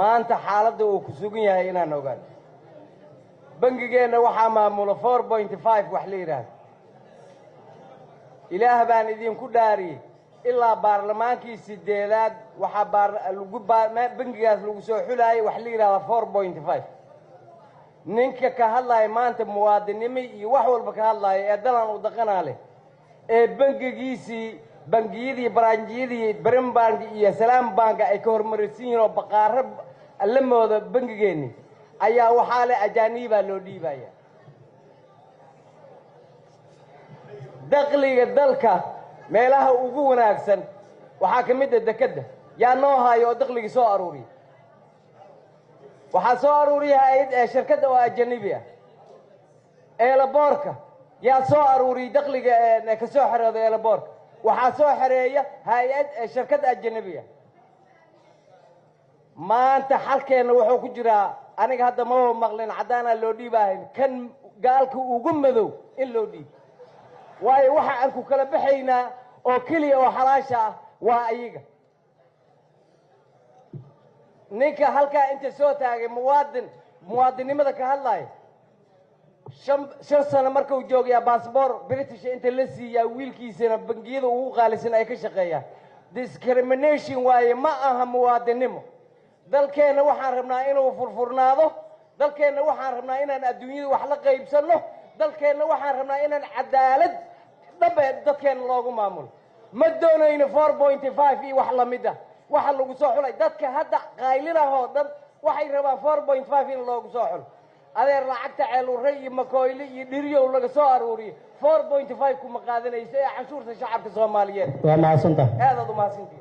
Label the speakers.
Speaker 1: maanta xaaladda uu ku sugan yahay inaan ogaano bangigeena waxaa maamula 4.5 wax la yiraahdo ilaah baan idinku dhaariyay ilaa baarlamaankii sideedaad waxa bangigaas lagu soo xulaayay wax la yiraahdo 4.5 ninka ka hadlay maanta muwaadinimo iyo wax walba ka hadlay ee dalan u dhaqanaale ee bangigiisii bangiyadii baraanjiyadii Brim Bank iyo Salaam Bank ay ka hormarisiin oo baqaarab la moodo bangigeeni ayaa waxa la ajaaniba loo dhiibaya dakhliga dalka meelaha ugu wanaagsan waxa kamid ah dekada yaa noo hayo dakhliga soo aruuriyo waxa soo aruuriyaa shirkadda oo ajnabi ah eelaboorka yaa soo aruuriyo dakhliga ka soo xareedo eelaboorka waxa soo xareeya hay'ad shirkad ajnabi ah maanta xalkeena wuxuu ku jiraa aniga hadda ma maqlin cadaana loo dhiibaahay kan gaalka ugu madow in loo dhiib waayo waxa aan ku kala baxaynaa oo kaliya oo xalaasha ah waa ayaga ninka halka inta soo taagay muwaadinimada ka hadlay shan sano markuu joogay passport British inta la siiyaa wiilkiisana bangiyada ugu qaalisan ay ka shaqeeyaan discrimination waaye ma aha muwaadinimo dalkeena waxaan rabnaa inuu furfurnaado dalkeena waxaan rabnaa inaan adduunyada wax la qaybsano dalkeena waxaan rabnaa inaan cadaalad dhabe dadkeena loogu maamulo ma doonayno 4.5 iyo wax la mid ah waxa lagu soo xulay dadka hadda qaylinaho dad waxay rabaan 4.5 in loogu soo xulo adeer lacagta ceeluray iyo makooyle iyo dhiriyow laga soo aruuriyo 4.5 kuma qaadanayso ee canshuurta shacabka Soomaaliyeed
Speaker 2: waa maasanta
Speaker 1: aad u maasanta